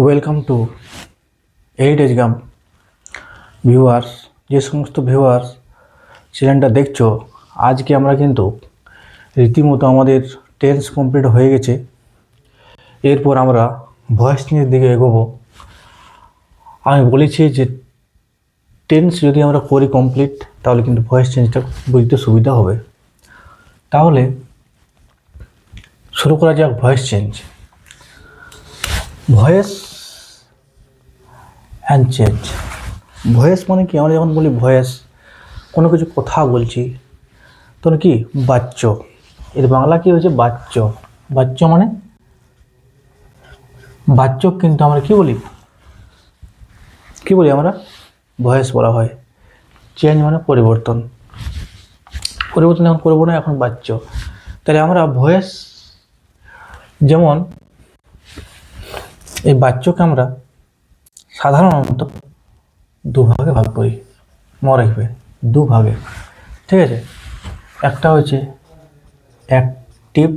Welcome to heritage গাম viewers. যে সমস্ত ভিউয়ার্স চ্যানেলটা দেখছো, আজকে আমরা কিন্তু রীতিমতো আমাদের টেন্স কমপ্লিট হয়ে গেছে। এরপর আমরা ভয়েস চেঞ্জের দিকে এগোবো। আমি বলেছি যে টেন্স যদি আমরা করি কমপ্লিট, তাহলে কিন্তু ভয়েস চেঞ্জটা বুঝতে সুবিধা হবে। তাহলে শুরু করা যাক voice change. Voice and change. Voice মানে কি? আমরা যখন বলি ভয়েস, কোনো কিছু কথা বলছি, তখন কি বাচ্য, এর বাংলা কি হচ্ছে বাচ্য। বাচ্য মানে বাচ্য, কিন্তু আমরা কি বলি আমরা ভয়েস বলা হয়। চেঞ্জ মানে পরিবর্তন। পরিবর্তন এখন করবো না, এখন বাচ্য। তাহলে আমরা ভয়েস, যেমন এই বাচ্যকে আমরা সাধারণত দুভাগে ভাগ করি। মনে রাখবে, দুভাগে, ঠিক আছে? একটা হচ্ছে অ্যাক্টিভ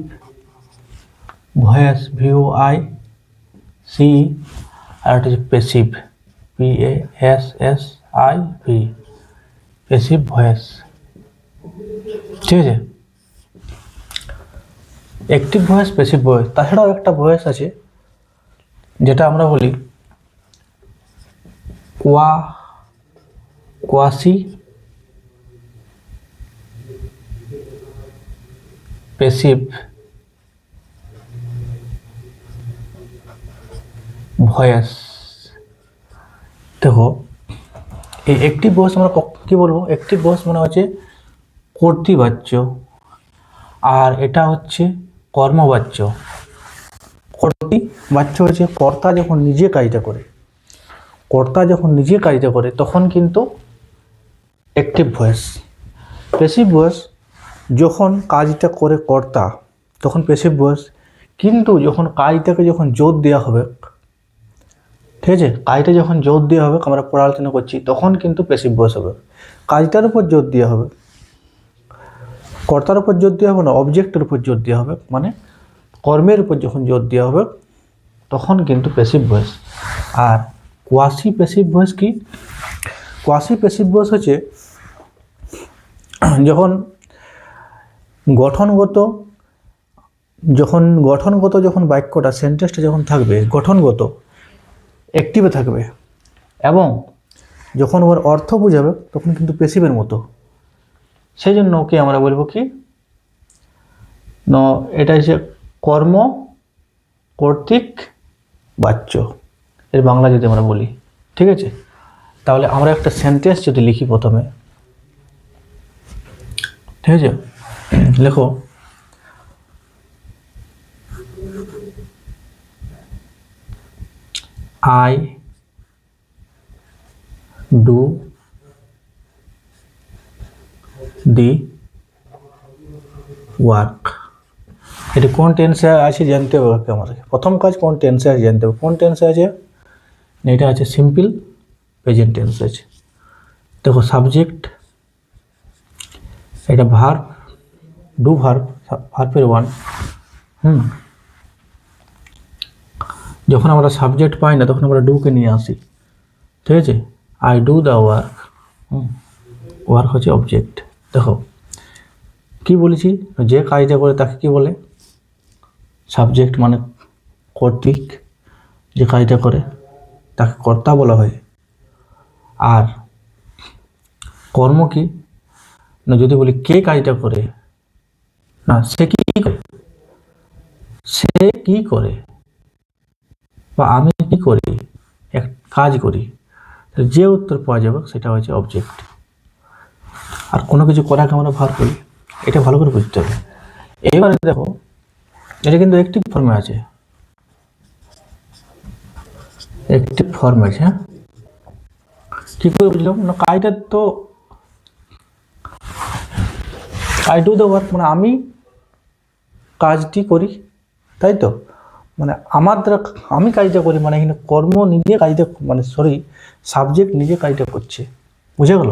ভয়েস, VOIC, আর একটা হচ্ছে প্যাসিভ, PASSIV, প্যাসিভ ভয়েস, ঠিক আছে? Active voice, passive voice. তাছাড়াও একটা ভয়েস আছে যেটা আমরা বলি কোয়াসি প্যাসিভ ভয়েস। দেখো, এই অ্যাক্টিভ ভয়েস আমরা কি বলবো? অ্যাক্টিভ ভয়েস মানে হচ্ছে কর্তৃবাচ্য, আর এটা হচ্ছে কর্মবাচ্য। কর্তৃবাচ্য হচ্ছে কর্তা যখন নিজে কাজটা করে, তখন কিন্তু অ্যাক্টিভ ভয়েস। প্যাসিভ ভয়েস, যখন কাজটা করে কর্তা তখন প্যাসিভ ভয়েস, কিন্তু যখন কাজটাকে যখন জোর দেওয়া হবে, ঠিক আছে, কাজটা যখন জোর দেওয়া হবে, আমরা পড়াশোনা করছি, তখন কিন্তু প্যাসিভ ভয়েস হবে। কাজটার উপর জোর দেওয়া হবে, কর্তার উপর জোর দেওয়া হবে না, অবজেক্টের উপর জোর দেওয়া হবে, মানে কর্মের উপর যখন জোর দেওয়া হবে, তখন কিন্তু প্যাসিভ ভয়েস। আর কোয়াসি প্যাসিভ ভয়েস কি? কোয়াসি প্যাসিভ ভয়েস হচ্ছে যখন গঠনগত যখন বাক্যটা, সেন্টেন্সটা যখন থাকবে গঠনগত, অ্যাক্টিভে থাকবে, এবং যখন ওর অর্থ বোঝাবে তখন কিন্তু প্যাসিভের মতো। সেই জন্য ওকে আমরা বলবো কি, এটা হচ্ছে কর্ম কর্তৃক বাচ্য, এর বাংলা যদি আমরা বলি, ঠিক আছে? তাহলে আমরা একটা সেন্টেন্স যদি লিখি প্রথমে, ঠিক আছে, লেখো I do the work। এটা কোন টেন্সে আছে জানতে হবে আমাদের। প্রথম কাজ কোন টেন্সে আছে জানতে হবে। কোন টেন্সে আছে? এটা আছে সিম্পল প্রেজেন্ট টেন্স আছে। দেখো, সাবজেক্ট, এটা ভার্ব, ডু ভার্ব, ভার্বের ওয়ান। যখন আমরা সাবজেক্ট পাই না, তখন আমরা ডুকে নিয়ে আসি, ঠিক আছে? I do the work. Work হচ্ছে অবজেক্ট। দেখো কি বলেছি, যে কাজটা করে তাকে কি বলে? সাবজেক্ট মানে কর্তৃক, যে কাজটা করে তাকে কর্তা বলা হয়। আর কর্ম কি না, যদি বলি কে কাজটা করে, না সে কি করে, বা আমি কি করি, এক কাজ করি, যে উত্তর পাওয়া যাবে সেটা হচ্ছে অবজেক্ট। আর কোনো কিছু করাকে আমরা ভার করি, এটা ভালো করে বুঝতে হবে। এবারে দেখো, এটা কিন্তু অ্যাক্টিভ ফর্মে আছে, অ্যাক্টিভ ফর্মে আছে। হ্যাঁ, কি করে বুঝলাম না? কাজটা তো আই ডু দ্য ওয়ার্ক, মানে আমি কাজটি করি, তাই তো? মানে আমার দ্বারা আমি কাজটা করি, মানে এখানে কর্ম নিজে কাজটা, মানে সাবজেক্ট নিজে কাজটা করছে, বুঝে গেল?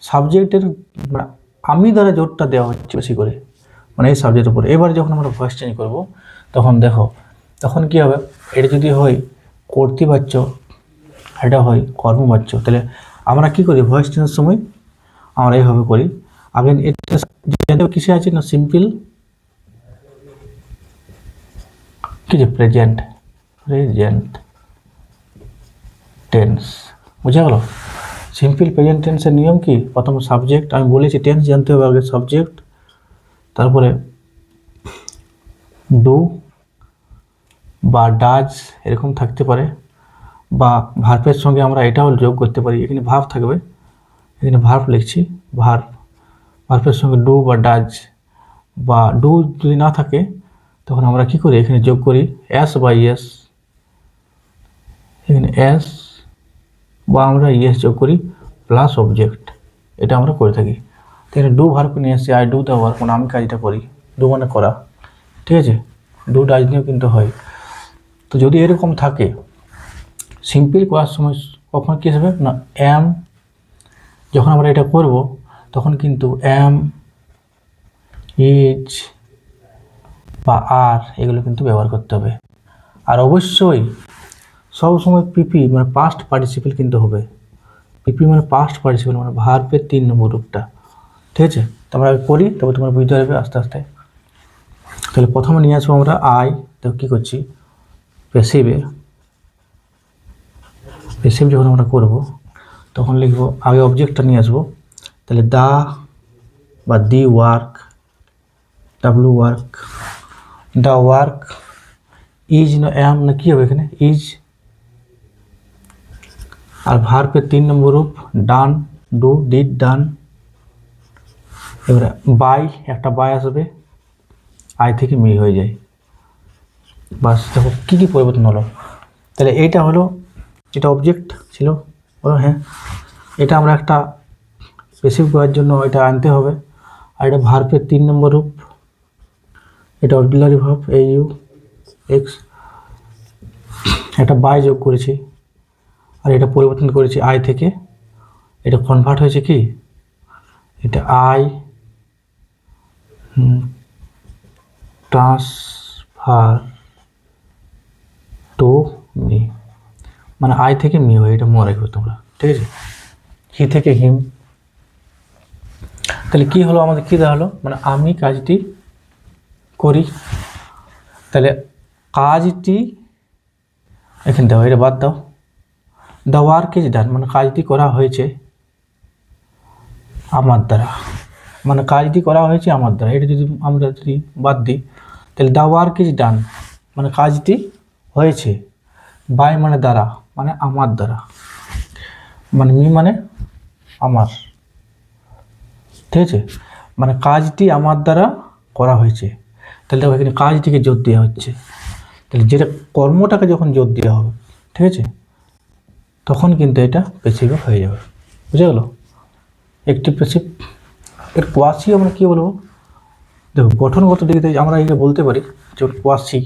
সাবজেক্টের মানে আমি দ্বারা জোরটা দেওয়া হচ্ছে বেশি করে, মানে এই সাবজেক্টের উপরে। এবার যখন আমরা ভয়েস চেঞ্জ করব, তখন দেখো, তখন কি হবে? এটা যদি হয় কর্তৃবাচ্য, এটা হয় কর্মবাচ্য। তাহলে আমরা কি করি ভয়েস টেন্সের সময় আমরা এইভাবে করি। আগে এটা কিসে আছে না সিম্পল কি যে প্রেজেন্ট টেন্স, বুঝা গেল? সিম্পল প্রেজেন্ট টেন্সের নিয়ম কি, প্রথম সাবজেক্ট, আমি বলেছি টেন্স জানতে হবে আগে, সাবজেক্ট, তারপরে ডু বা ডাজ এরকম থাকতে পারে, বা ভার্বের সঙ্গে আমরা এটাও যোগ করতে পারি। এখানে ভার্ব থাকবে, এখানে ভার্ব লিখছি, ভার্বের সঙ্গে ডু বা ডাজ, বা ডু যদি না থাকে তখন আমরা কি করি এখানে যোগ করি এস বা ইয়েস, এখানে এস বা আমরা ইয়েস যোগ করি প্লাস অবজেক্ট, এটা আমরা করে থাকি। তো এখানে ডু ভার্ব নিয়ে এসেছি, আই ডু দ্য ওয়ার্ক, মানে আমি কাজটা করি, ডু মানে করা, ঠিক আছে? ডু ডাজ নিয়েও কিন্তু হয়। তো যদি এরকম থাকে সিম্পল করার সময় কখন কী হবে না এম, যখন আমরা এটা করব তখন কিন্তু এম, ইজ বা আর এগুলো কিন্তু ব্যবহার করতে হবে। আর অবশ্যই সবসময় পিপি মানে পাস্ট পার্টিসিপেল কিন্তু হবে। পিপি মানে পাস্ট পার্টিসিপেল, মানে ভার্বের 3 নম্বর রূপটা, ঠিক আছে? তো আমরা করি, তবে তোমরা বুঝতে পারবে আস্তে আস্তে। তাহলে প্রথমে নিয়ে আসবো আমরা আই, তো কী করছি প্যাসিভ যখন আমরা করব তখন লিখবো আগে অবজেক্টটা নিয়ে আসবো। তাহলে দা বা the work, W work, the work, is না এম না কী হবে এখানে ইজ, আর ভার্বের 3 নম্বর রূপ ডান, ডু, ডিড, ডান। এবারে বাই, একটা বাই আসবে, আই থেকে মি হয়ে যায়, বাস। দেখো কী কী পরিবর্তন হলো। তাহলে এইটা হলো যেটা অবজেক্ট ছিল, বলো হ্যাঁ, এটা আমরা একটা প্যাসিভ করার জন্য এটা আনতে হবে। আর এটা ভার্বের 3 নম্বর রূপ, এটা অক্সিলারি ভার্ব এই ইউ এক্স, একটা বাই যোগ করেছি, আর এটা পরিবর্তন করেছি আই থেকে, এটা কনভার্ট হয়েছে কি এটা আই ট্রান্সফার টু মি, মানে আই থেকে মি হয়, এটা মনে রাখবে তোমরা, ঠিক আছে? হি থেকে হিম। তাহলে কি হলো আমাদের, কী দেওয়া হলো মানে আমি কাজটি করি, তাহলে কাজটি এখানে দাও, এটা বাদ দাও, দ্য ওয়ার্ক ইজ ডান, মানে কাজটি করা হয়েছে আমার দ্বারা, মানে কাজটি করা হয়েছে আমার দ্বারা, এটা যদি আমরা যদি বাদ দিই তাহলে দ্য ওয়ার্ক ইজ ডান মানে কাজটি হয়েছে, বাই মানে দ্বারা, মানে আমার দ্বারা, মানে মি মানে আমার, ঠিক আছে? মানে কাজটি আমার দ্বারা করা হয়েছে। তাহলে দেখো এখানে কাজটিকে জোর দেওয়া হচ্ছে, তাহলে যেটা কর্মটাকে যখন জোর দেওয়া হবে, ঠিক আছে, তখন কিন্তু এটা প্যাসিভ হয়ে যাবে, বুঝে গেল? Active passive. এর কোয়াসি আমরা কী বলবো, দেখো গঠনগত দিক থেকে আমরা একে বলতে পারি যেমন quasi,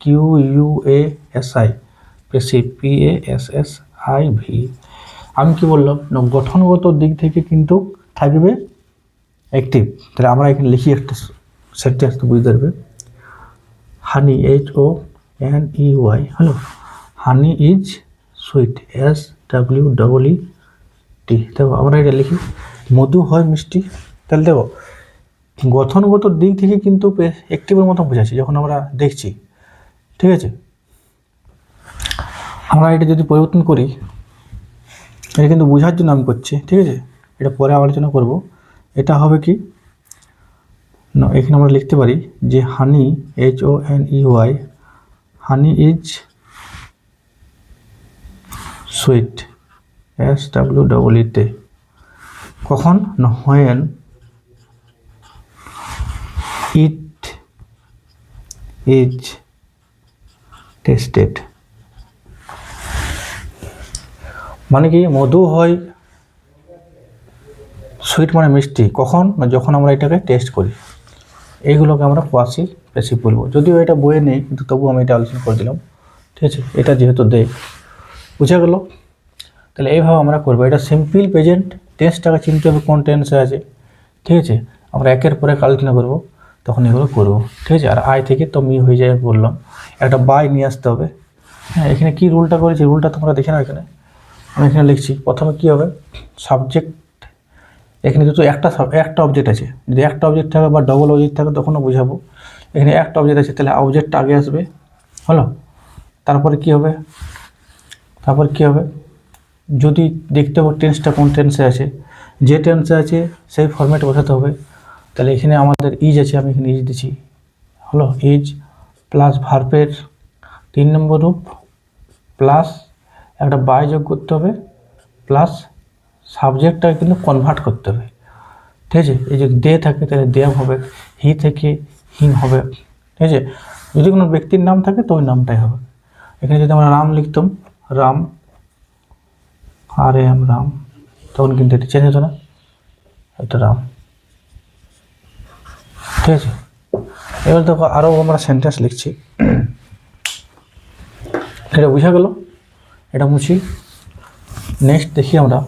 Q U A S I, passive P A S S I V. আমি কি বললাম না গঠনগত দিক থেকে কিন্তু থাকবে অ্যাক্টিভ। তাহলে আমরা এখানে লিখি একটা সেন্টেন্স, তো বুঝতে পারবে। Honey H O N E Y, hello, honey is sweet, S W double E T. দেখো আমরা এটা লিখি মধু হয় মিষ্টি। তাহলে দেখো গঠনগত দিক থেকে কিন্তু অ্যাক্টিভের মতো বোঝাচ্ছি যখন আমরা দেখছি, ঠিক আছে? আমরা এটা যদি পরিবর্তন করি, এটা কিন্তু বোঝার জন্য আমি করছি, ঠিক আছে? এটা পরে আলোচনা করব। এটা হবে কি না, এখানে আমরা লিখতে পারি যে honey H O N E Y, honey is sweet, S W double ইতে, কখন না হোয়েন ইট ইজ টেস্টেড, মানে কি মধু হয় সুইট মানে মিষ্টি, কখন না যখন আমরা এটাকে টেস্ট করি। এইগুলোকে আমরা কোয়াসি প্যাসিভ বলবো, যদিও এটা বইয়ে নেই কিন্তু তবু আমি এটা আলোচনা করে দিলাম, ঠিক আছে? এটা যেহেতু দেখ বুঝা গেল। তাহলে এইভাবে আমরা করবো। এটা সিম্পল প্রেজেন্ট টেন্সটাকে চিনতে হবে কোন টেন্সে আছে, ঠিক আছে? আমরা একের পরে আলোচনা করবো, তখন এগুলো করবো, ঠিক আছে? আর আই থেকে তো মি হয়ে যায় বললাম, একটা বাই নিয়ে আসতে হবে, হ্যাঁ, এখানে কি রুলটা করেছি, রুলটা তোমরা দেখে নাও। এখানে আমি এখানে লিখছি, প্রথমে কি হবে, সাবজেক্ট, এখানে যেহেতু একটা অবজেক্ট আছে, যদি একটা অবজেক্ট থাকে বা ডবল অবজেক্ট থাকে তখনও বোঝাবো। এখানে একটা অবজেক্ট আছে, তাহলে অবজেক্টটা আগে আসবে, হলো। তারপরে কি হবে, যদি দেখতে পাবো টেন্সটা কোন টেন্সে আছে, যে টেন্সে আছে সেই ফরম্যাটে বসাতে হবে। তাহলে এখানে আমাদের ইজ আছে, আমি এখানে ইজ দিচ্ছি, হলো, ইজ প্লাস ভার্বের 3 নম্বর রূপ প্লাস একটা বাই যোগ করতে হবে প্লাস সাবজেক্টটাকে কিন্তু কনভার্ট করতে হবে, ঠিক আছে। এই যদি দে থাকে তাহলে দেম হবে, হি থেকে হিম হবে, ঠিক আছে। যদি কোনো ব্যক্তির নাম থাকে তো ওই নামটাই হবে। এখানে যদি আমরা রাম লিখতাম, রাম, আর এম রাম, তখন কিন্তু এটা চেঞ্জ হতো না, এটা রাম, ঠিক আছে। এবার দেখো আরও আমরা সেন্টেন্স লিখছি, এটা বোঝা গেল, এটা মুছি। নেক্সট দেখি আমরা,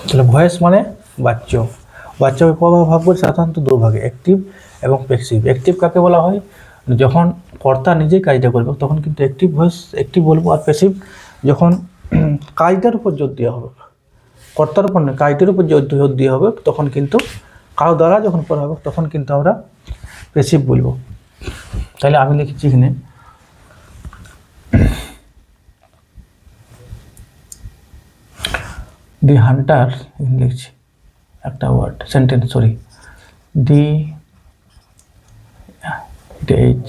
তাহলে ভয়েস মানে বাচ্য, বাচ্চাকে কভাবে ভাগ করি, সাধারণত 2 ভাগে, অ্যাক্টিভ এবং প্যাসিভ। অ্যাক্টিভ কাকে বলা হয়, যখন কর্তা নিজেই কাজটা করবে তখন কিন্তু অ্যাক্টিভ ভয়েস, অ্যাক্টিভ বলবো। আর প্যাসিভ যখন কাজটার উপর জোর দেওয়া হবে, কর্তার উপর নয়, কাজটার উপর জোর দেওয়া হবে, তখন কিন্তু কারো দ্বারা যখন করা হবে তখন কিন্তু আমরা প্যাসিভ বলবো। তাহলে আমি লিখেছি এখানে, দি হান্টার, লিখছি একটা word sentence, sorry, the H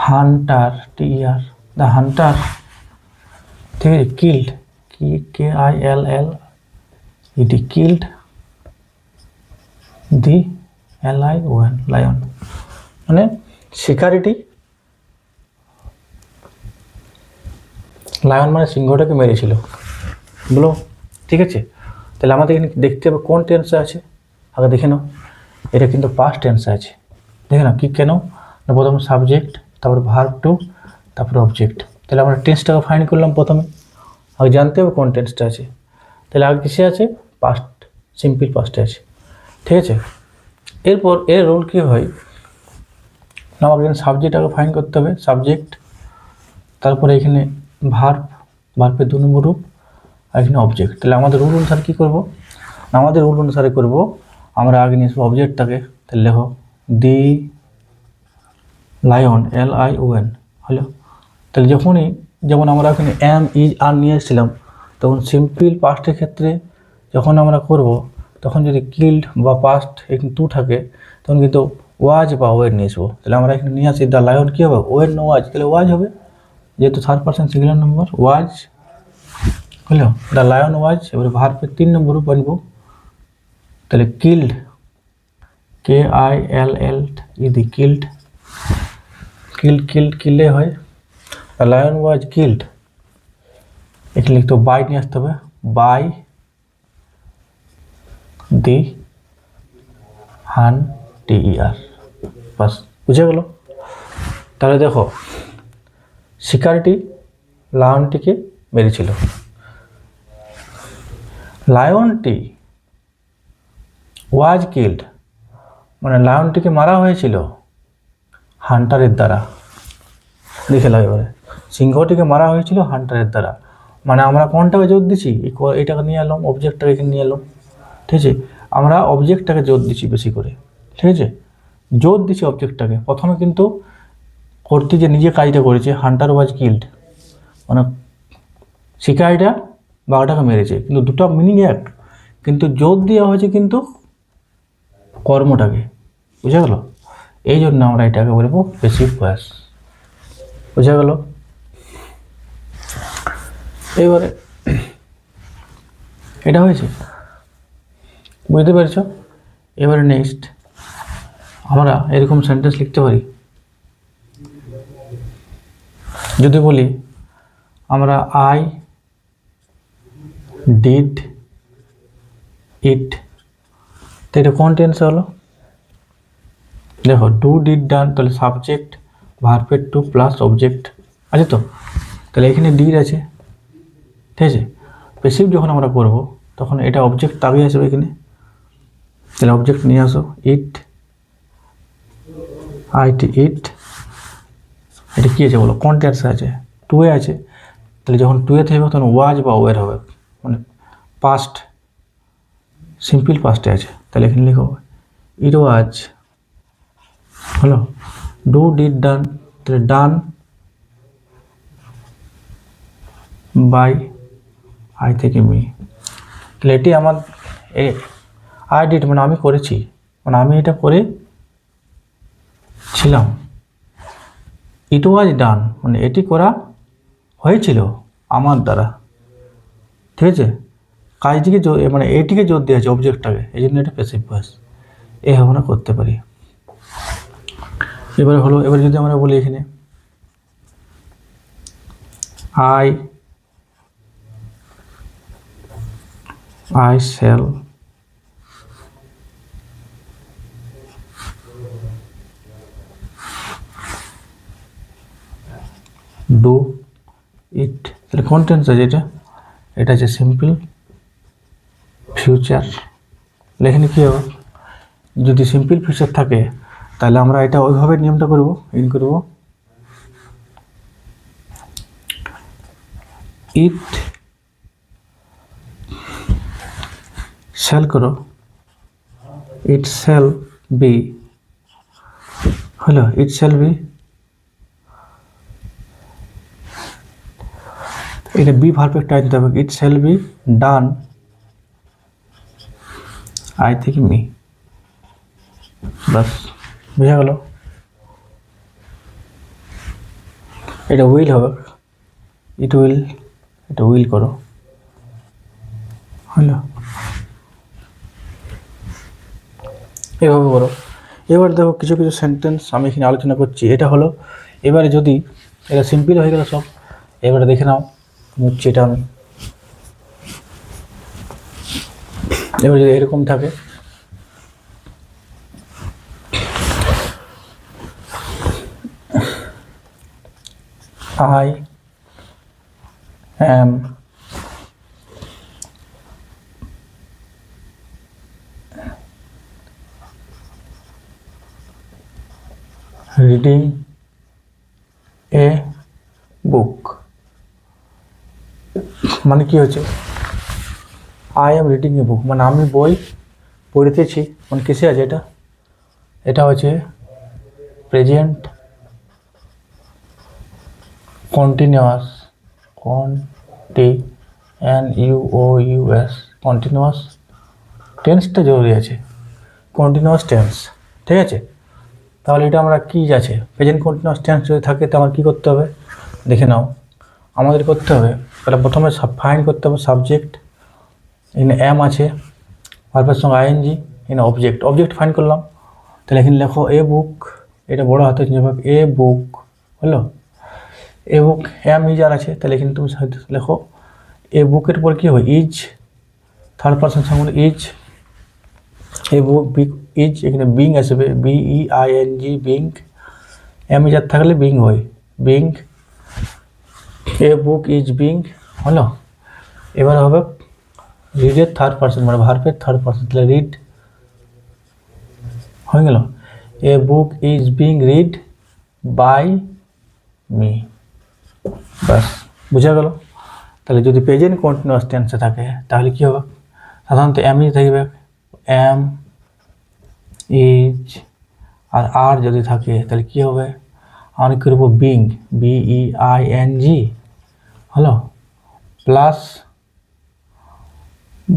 hunter, T R, the hunter, ঠিক আছে, killed, KILL E D, killed the LION, lion, মানে শিকারিটি, লায়ন মানে সিংহটাকে মেরেছিল, বলো, ঠিক আছে। তাহলে আমাদের এখানে দেখতে হবে কোন টেন্সে আছে, আগে দেখে নাও। এটা কিন্তু পাস্ট টেন্সে আছে, দেখে নাও। কি কেন না, প্রথমে সাবজেক্ট, তারপরে ভার্ব টু, তারপরে অবজেক্ট। তাহলে আমরা টেন্সটাকে ফাইন্ড করলাম প্রথমে, আগে জানতে হবে কোন টেন্সটা আছে। তাহলে আগে কিসে আছে, পাস্ট, সিম্পল পাস্টে আছে, ঠিক আছে। এরপর এর রোল কী হয়, আমাকে এখানে সাবজেক্ট আগে ফাইন্ড করতে হবে, সাবজেক্ট, তারপরে এখানে ভার্বের 2 নম্বর রূপ, আর এখানে অবজেক্ট। তাহলে আমাদের রুল অনুসারে কী করবো, আমাদের রুল অনুসারে করবো, আমরা আগে নিয়ে আসবো অবজেক্টটাকে। তাহলে লেখো দি লায়ন, LION, হলো। তাহলে যখনই, যেমন আমরা এখানে এম, ইজ, আর নিয়ে এসেছিলাম, তখন সিম্পল পাস্টের ক্ষেত্রে যখন আমরা করব, তখন যদি কিল্ড বা পাস্ট এখানে 2 থাকে, তখন কিন্তু ওয়াজ বা ওয়ের নিয়ে আসবো। তাহলে আমরা এখানে নিয়ে আসি দ্য লায়ন, কী হবে, ওয়ের নো ওয়াজ, তাহলে ওয়াজ হবে, যেহেতু 3rd পারসন সিঙ্গুলার নম্বর, ওয়াজ, হলো, দ্য লায়ন ওয়াজ। এবারে ভার্বের 3 নম্বর রূপ আনবো, তাহলে কিল্ড, KILL কিল্ড, কিল্ডে হয়, দ্য লায়ন ওয়াজ কিল্ড। এখানে লিখতে বাই নিয়ে আসতে হবে, বাই দি হান, TER, বাস, বুঝে গেল। তাহলে দেখো, শিকারিটি লায়নটিকে মেরেছিল, লায়নটি ওয়াজ কিল্ড, মানে লায়নটিকে মারা হয়েছিল হান্টারের দ্বারা। লিখে নাও এবারে, সিংহটিকে মারা হয়েছিল হান্টারের দ্বারা, মানে আমরা কোনটাকে জোর দিচ্ছি, এইটাকে নিয়ে এলাম, অবজেক্টটাকে এখানে নিয়ে এলাম, ঠিক আছে। আমরা অবজেক্টটাকে জোর দিচ্ছি বেশি করে, ঠিক আছে, জোর দিচ্ছি অবজেক্টটাকে। প্রথমে কিন্তু কর্তি যে নিজে কাজটা করেছে, হান্টার ওয়াজ কিল্ড, মানে শিকারিটা বাঘটাকে মেরেছে, কিন্তু দুটো মিনিং এক, কিন্তু জোর দেওয়া হয়েছে কিন্তু কর্মটাকে, বুঝা গেল। এই জন্য আমরা এটাকে বলবো প্যাসিভ ভয়েস, বুঝা গেল। এবারে এটা হয়েছে, বুঝতে পেরেছ। এবারে নেক্সট আমরা এরকম সেন্টেন্স লিখতে পারি, যদি বলি আমরা আই ডিড ইট, তো এটা কোন টেন্সে হলো, দেখো ডু, ডিড, ডান, তাহলে সাবজেক্ট, ভার্বের 2 প্লাস অবজেক্ট আছে তো। তাহলে এখানে ডিড আছে, ঠিক আছে। প্যাসিভ যখন আমরা করব তখন এটা অবজেক্ট আগে আসবে এখানে, তাহলে অবজেক্ট নিয়ে আসো, ইট, IT ইট, এটা কী আছে বলো, কন্টেন্টসে আছে, টুয়ে আছে, তাহলে যখন টুয়ে থাকবে তখন ওয়াজ বা ওয়ার হবে, মানে পাস্ট সিম্পল পাস্টে আছে, তাহলে এখানে লিখো ইট ওয়াজ, হলো ডু ডিড ডান, তাহলে ডান বাই আই থেকে মি, তাহলে এটি আমার আই ডিড মানে আমি করেছি, মানে আমি এটা করে ছিলাম। ইট ওয়াজ ডান মানে এটি করা হয়েছিল আমার দ্বারা, ঠিক আছে। কাজটিকে মানে এটিকে জোর দেওয়া আছে অবজেক্টটাকে, এই জন্য এটা প্যাসিভ ভয়েস, এই আমরা করতে পারি। এবারে হলো, এবার যদি আমরা বলি এখানে I shall do it, তাহলে কন্টেন্টস আছে, এটা আছে সিম্পল ফিউচার। এখানে কী হবে, যদি সিম্পল ফিউচার থাকে তাহলে আমরা এটা ওইভাবে নিয়মটা করব, ইন করব ইট শ্যাল করো, ইট শ্যাল বি, হলো ইট শ্যাল বি, এটা বি পারফেক্ট আনতে হবে, ইট শ্যাল বি ডান আই থেকে মি, বাস বোঝা গেল। এটা উইল হবে, ইট উইল, এটা উইল করো, হলো এভাবে করো। এবার দেখো কিছু কিছু সেন্টেন্স আমি এখানে আলোচনা করছি, এটা হলো এবারে যদি এটা সিম্পল হয়ে গেল সব, এবারে দেখে নাও মুছছি এটা আমি, এবার যদি এরকম থাকে I am reading a book, মানে কি হচ্ছে I am reading a book মানে আমি বই পড়িতেছি, মানে কিসে আছে এটা, এটা হচ্ছে প্রেজেন্ট কন্টিনিউয়াস, কন্টিনিউয়াস, কন্টিনিউয়াস টেন্সটা জরুরি আছে, কন্টিনিউয়াস টেন্স, ঠিক আছে। তাহলে এটা আমরা কী আছে, প্রেজেন্ট কন্টিনিউয়াস টেন্স যদি থাকে তো আমার কী করতে হবে দেখে নাও, আমাদের করতে হবে তাহলে প্রথমে ফাইন্ড করতে হবে সাবজেক্ট, এখানে এম আছে, ভার্বের সঙ্গে আইএনজি, এখানে অবজেক্ট ফাইন্ড করলাম, তাহলে এখানে লেখো এ বুক, এটা বড় হাতে এ বুক, হলো এ বুক, এম ইজ আর আছে, তাহলে এখানে তুমি লেখো এ বুকের পর কী হয় ইজ, থার্ড পারসন সঙ্গে ইজ, এ বুক ইজ, এখানে বিং আসবে BEING বিং, এম ইজ আর থাকলে বিং হয় being, A book is being, হলো। এবার হবে রিডের থার্ড পারসন মানে ভার্বের থার্ড পারসন, তাহলে রিড হয়ে গেল, a book is being read by me, ব্যাস বোঝা গেল। তাহলে যদি প্রেজেন্ট কন্টিনিউয়াস টেন্সে থাকে তাহলে কী হবে, সাধারণত এম ইজ থাকবে, এম ইজ, আর যদি থাকে তাহলে কী হবে, আমরা করব বিং BEING, হলো প্লাস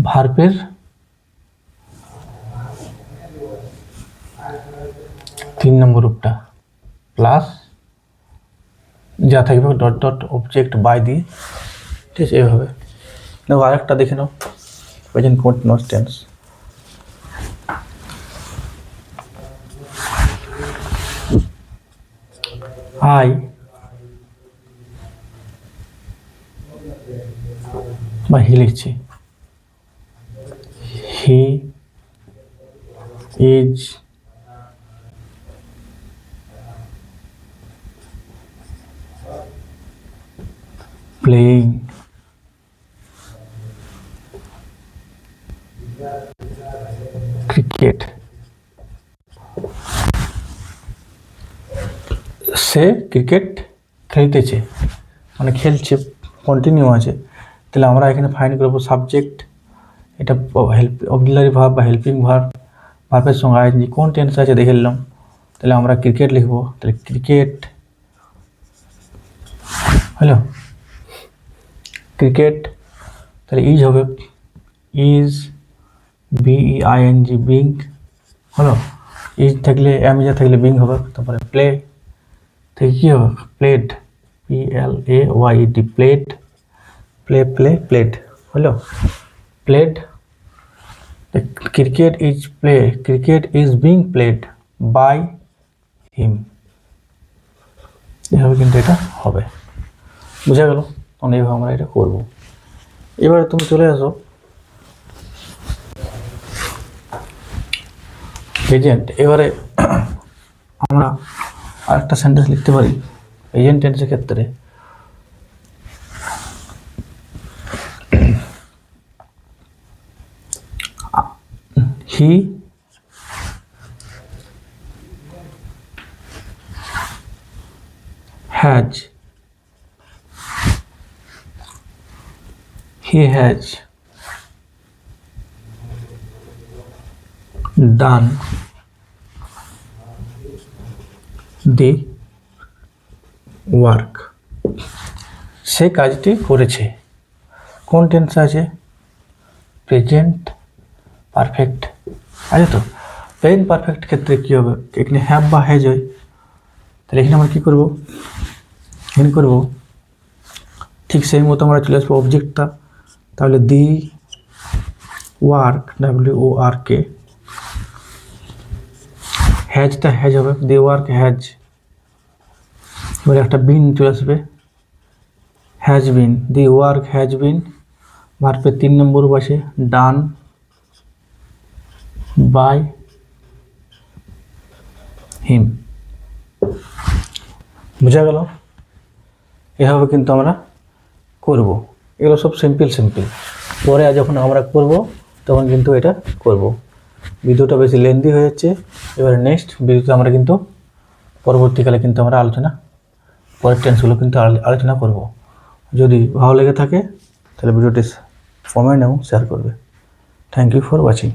ভার্বের তিন নম্বর রূপটা প্লাস যা থাকবে ডট ডট অবজেক্ট বাই দিয়ে, ঠিক আছে। এইভাবে দেখো আরেকটা দেখে নাও প্রেজেন্ট কন্টিনিউয়াস টেন্স, আই বা হি লিখছি, he is playing cricket, say cricket খেলতেছে, মানে খেলছে, কন্টিনিউ আছে, তাহলে আমরা এখানে ফাইন্ড করবো সাবজেক্ট, এটা অক্সিলারি ভার্ব বা হেল্পিং ভার্ব, ভার্বের সঙ্গে আইএনজি কোন টেন্স আছে দেখে নিলাম। তাহলে আমরা ক্রিকেট লিখবো, তাহলে ক্রিকেট হলো ক্রিকেট, তাহলে ইজ হবে ইজ, BEING, বিং হলো, ইজ থাকলে যা থাকলে বিং হবে। তারপরে প্লে থেকে কী হবে, প্লেড, PLAYED, প্লেড, প্লেড হলো played. Cricket is being played by him, এভাবে কিন্তু এটা হবে। বুঝা গেল? তখন এইভাবে আমরা এটা করবো। এবারে তুমি চলে আসো প্রেজেন্ট। এবারে আমরা আরেকটা সেন্টেন্স লিখতে পারি প্রেজেন্ট টেন্সের ক্ষেত্রে। হি has done the work, সে কাজটি করেছে। কোন টেন্স আছে, প্রেজেন্ট পারফেক্ট আছে। তো প্রেজেন্ট পারফেক্ট ক্ষেত্রে কী হবে, এখানে হ্যাভ বা হ্যাজ হয়, তাহলে এখানে আমরা কী করবো, এখানে করবো ঠিক সেই মতো আমরা চলে আসবো অবজেক্টটা, তাহলে দি ওয়ার্ক, WORK, হ্যাজটা হ্যাজ হবে, দি ওয়ার্ক হ্যাজ, এবারে একটা বিন চলে আসবে, has been, the work has been, ভার্বের 3 নম্বর বসে ডান বাই হিম। বুঝা গেল? এভাবে কিন্তু আমরা করব। এগুলো সব সিম্পল। পরে যখন আমরা করব তখন কিন্তু এটা করব। ভিডিওটা বেশি লেন্দি হয়ে যাচ্ছে। এবারে নেক্সট ভিডিওতে আমরা কিন্তু পরবর্তীকালে কিন্তু আমরা পরের টেন্সগুলো কিন্তু আলোচনা করব। যদি ভালো লেগে থাকে তাহলে ভিডিওটি কমেন্ট এবং শেয়ার করবে। Thank you for watching.